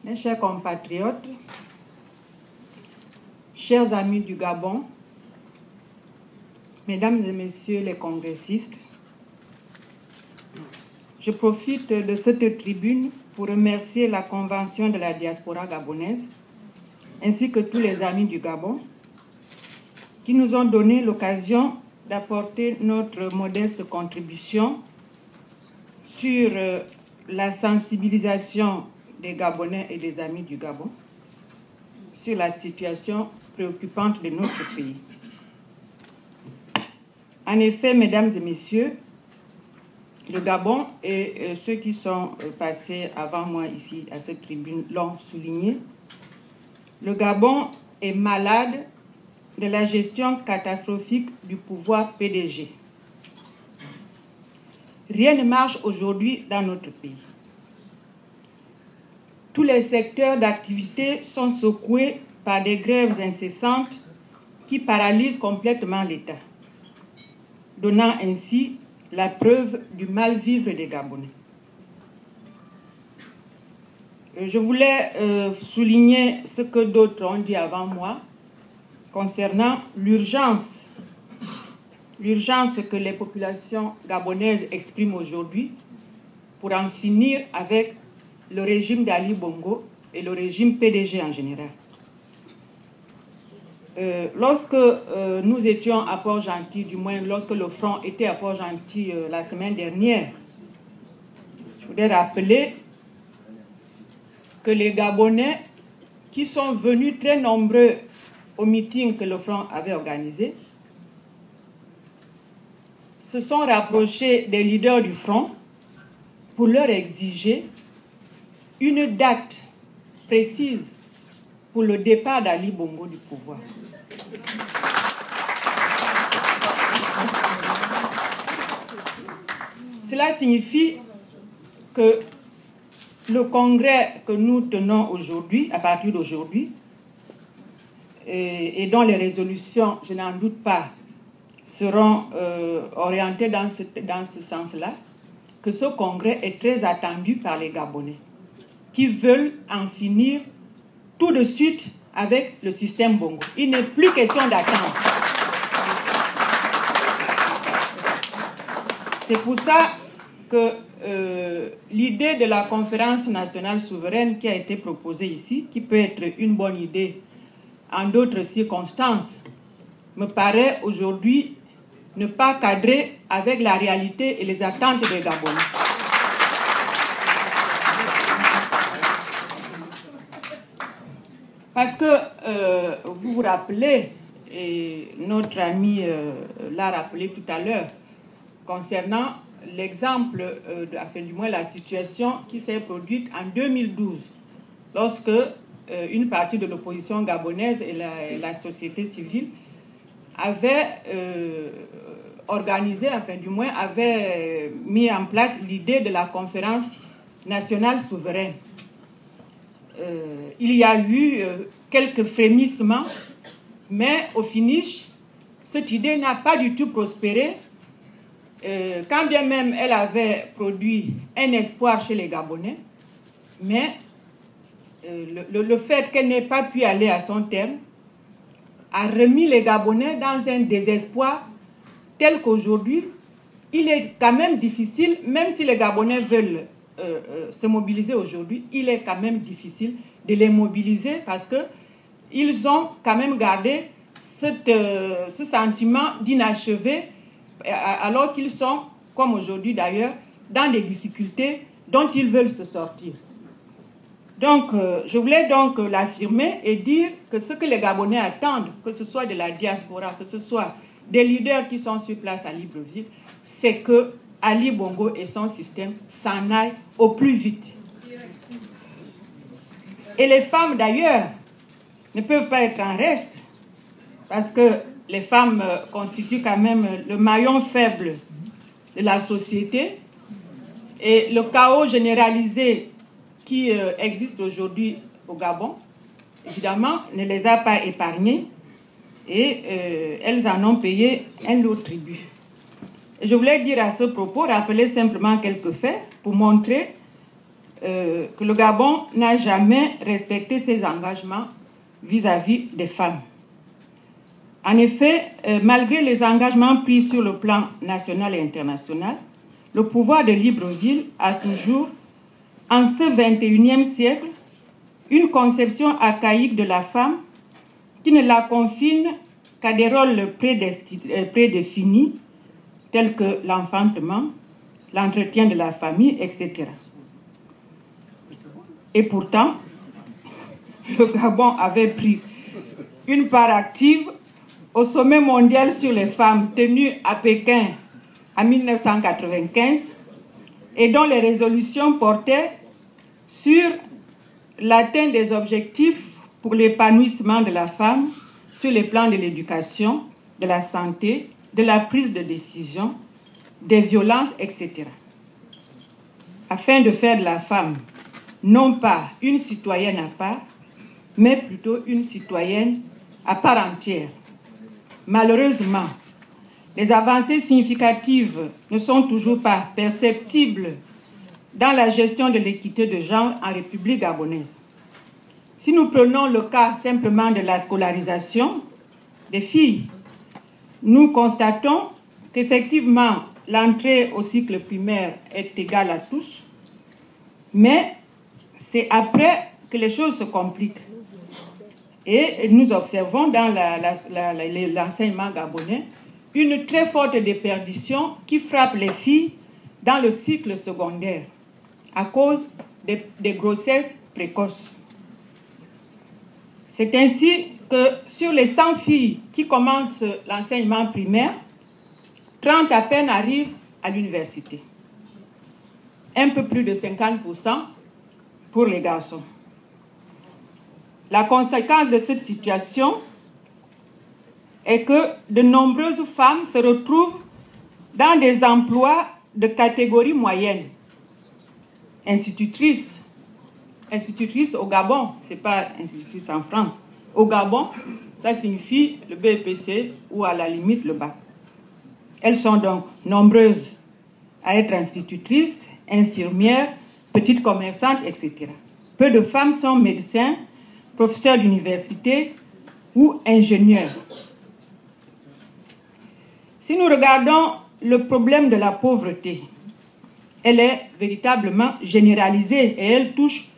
Mes chers compatriotes, chers amis du Gabon, mesdames et messieurs les congressistes, je profite de cette tribune pour remercier la Convention de la diaspora gabonaise ainsi que tous les amis du Gabon qui nous ont donné l'occasion d'apporter notre modeste contribution sur la sensibilisation des Gabonais et des amis du Gabon sur la situation préoccupante de notre pays. En effet, mesdames et messieurs, le Gabon, et ceux qui sont passés avant moi ici à cette tribune l'ont souligné, le Gabon est malade de la gestion catastrophique du pouvoir PDG. Rien ne marche aujourd'hui dans notre pays. Tous les secteurs d'activité sont secoués par des grèves incessantes qui paralysent complètement l'État, donnant ainsi la preuve du mal-vivre des Gabonais. Je voulais souligner ce que d'autres ont dit avant moi concernant l'urgence que les populations gabonaises expriment aujourd'hui pour en finir avec le régime d'Ali Bongo et le régime PDG en général. Lorsque nous étions à Port-Gentil, du moins lorsque le front était à Port-Gentil la semaine dernière, je voudrais rappeler que les Gabonais qui sont venus très nombreux au meeting que le front avait organisé se sont rapprochés des leaders du front pour leur exiger une date précise pour le départ d'Ali Bongo du pouvoir. Cela signifie que le congrès que nous tenons aujourd'hui, à partir d'aujourd'hui, et dont les résolutions, je n'en doute pas, seront orientées dans ce sens-là, que ce congrès est très attendu par les Gabonais, qui veulent en finir tout de suite avec le système Bongo. Il n'est plus question d'attendre. C'est pour ça que l'idée de la conférence nationale souveraine qui a été proposée ici, qui peut être une bonne idée en d'autres circonstances, me paraît aujourd'hui ne pas cadrer avec la réalité et les attentes des Gabonais. Parce que vous vous rappelez, et notre ami l'a rappelé tout à l'heure, concernant l'exemple, du moins la situation qui s'est produite en 2012, lorsque une partie de l'opposition gabonaise et la société civile avaient organisé, avaient mis en place l'idée de la conférence nationale souveraine. Il y a eu quelques frémissements, mais au finish, cette idée n'a pas du tout prospéré, quand bien même elle avait produit un espoir chez les Gabonais, mais le fait qu'elle n'ait pas pu aller à son terme a remis les Gabonais dans un désespoir tel qu'aujourd'hui, il est quand même difficile, même si les Gabonais veulent se mobiliser aujourd'hui, il est quand même difficile de les mobiliser parce qu'ils ont quand même gardé ce sentiment d'inachevé alors qu'ils sont, comme aujourd'hui d'ailleurs, dans des difficultés dont ils veulent se sortir. Donc, je voulais donc l'affirmer et dire que ce que les Gabonais attendent, que ce soit de la diaspora, que ce soit des leaders qui sont sur place à Libreville, c'est que Ali Bongo et son système s'en aillent au plus vite. Et les femmes, d'ailleurs, ne peuvent pas être en reste, parce que les femmes constituent quand même le maillon faible de la société. Et le chaos généralisé qui existe aujourd'hui au Gabon, évidemment, ne les a pas épargnées et elles en ont payé un lourd tribut. Je voulais dire à ce propos, rappeler simplement quelques faits pour montrer que le Gabon n'a jamais respecté ses engagements vis-à-vis des femmes. En effet, malgré les engagements pris sur le plan national et international, le pouvoir de Libreville a toujours, en ce 21e siècle, une conception archaïque de la femme qui ne la confine qu'à des rôles prédéfinis, tels que l'enfantement, l'entretien de la famille, etc. Et pourtant, le Gabon avait pris une part active au sommet mondial sur les femmes tenu à Pékin en 1995 et dont les résolutions portaient sur l'atteinte des objectifs pour l'épanouissement de la femme sur les plans de l'éducation, de la santé, de la prise de décision, des violences, etc. Afin de faire de la femme non pas une citoyenne à part, mais plutôt une citoyenne à part entière. Malheureusement, les avancées significatives ne sont toujours pas perceptibles dans la gestion de l'équité de genre en République gabonaise. Si nous prenons le cas simplement de la scolarisation des filles, nous constatons qu'effectivement, l'entrée au cycle primaire est égale à tous, mais c'est après que les choses se compliquent. Et nous observons dans l'enseignement gabonais une très forte déperdition qui frappe les filles dans le cycle secondaire à cause des grossesses précoces. C'est ainsi que sur les 100 filles qui commencent l'enseignement primaire, 30 à peine arrivent à l'université. Un peu plus de 50% pour les garçons. La conséquence de cette situation est que de nombreuses femmes se retrouvent dans des emplois de catégorie moyenne. Institutrices au Gabon, ce n'est pas institutrice en France. Au Gabon, ça signifie le BEPC ou à la limite le bac. Elles sont donc nombreuses à être institutrices, infirmières, petites commerçantes, etc. Peu de femmes sont médecins, professeurs d'université ou ingénieurs. Si nous regardons le problème de la pauvreté, elle est véritablement généralisée et elle touche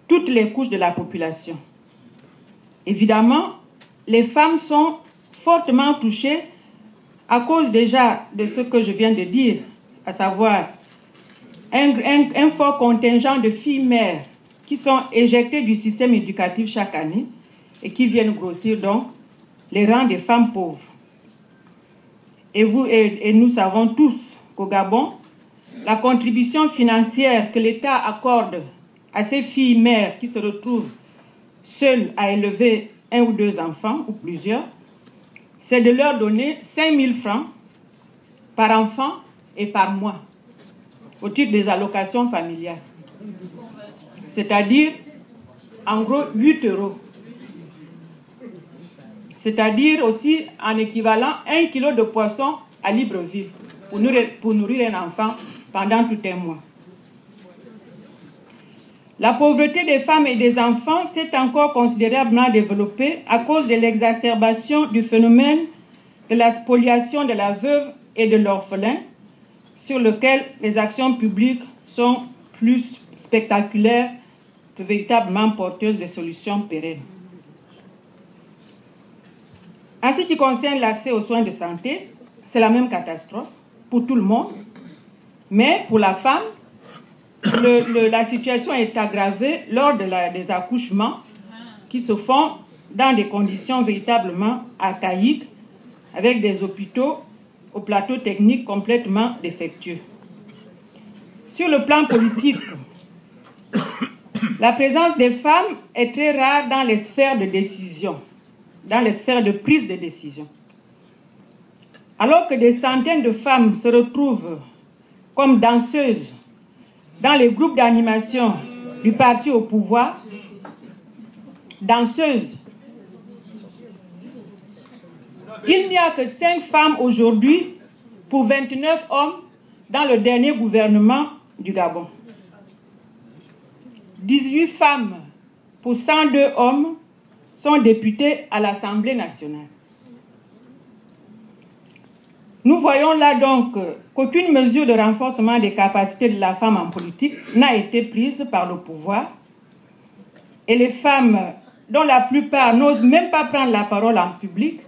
toutes les couches de la population. Évidemment, les femmes sont fortement touchées à cause déjà de ce que je viens de dire, à savoir un fort contingent de filles mères qui sont éjectées du système éducatif chaque année et qui viennent grossir donc les rangs des femmes pauvres. Et nous savons tous qu'au Gabon, la contribution financière que l'État accorde à ces filles mères qui se retrouvent seules à élever un ou deux enfants ou plusieurs, c'est de leur donner 5 000 francs par enfant et par mois au titre des allocations familiales. C'est-à-dire, en gros, 8 €. C'est-à-dire aussi en équivalent 1 kg de poisson à Libreville pour nourrir un enfant pendant tout un mois. La pauvreté des femmes et des enfants s'est encore considérablement développée à cause de l'exacerbation du phénomène de la spoliation de la veuve et de l'orphelin, sur lequel les actions publiques sont plus spectaculaires que véritablement porteuses de solutions pérennes. En ce qui concerne l'accès aux soins de santé, c'est la même catastrophe pour tout le monde, mais pour la femme, la situation est aggravée lors des accouchements qui se font dans des conditions véritablement archaïques, avec des hôpitaux au plateau technique complètement défectueux. Sur le plan politique, la présence des femmes est très rare dans les sphères de décision, dans les sphères de prise de décision. Alors que des centaines de femmes se retrouvent comme danseuses dans les groupes d'animation du parti au pouvoir, danseuses, il n'y a que 5 femmes aujourd'hui pour 29 hommes dans le dernier gouvernement du Gabon. 18 femmes pour 102 hommes sont députés à l'Assemblée nationale. Nous voyons là donc qu'aucune mesure de renforcement des capacités de la femme en politique n'a été prise par le pouvoir et les femmes, dont la plupart n'osent même pas prendre la parole en public,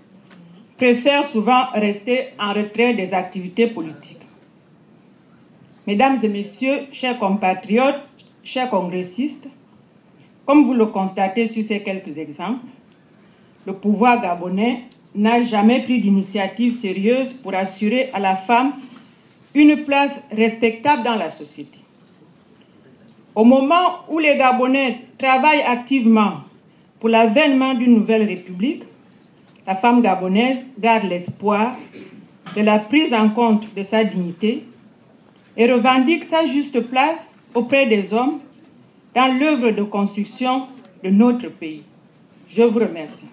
préfèrent souvent rester en retrait des activités politiques. Mesdames et messieurs, chers compatriotes, chers congressistes, comme vous le constatez sur ces quelques exemples, le pouvoir gabonais n'a jamais pris d'initiative sérieuse pour assurer à la femme une place respectable dans la société. Au moment où les Gabonais travaillent activement pour l'avènement d'une nouvelle république, la femme gabonaise garde l'espoir de la prise en compte de sa dignité et revendique sa juste place auprès des hommes dans l'œuvre de construction de notre pays. Je vous remercie.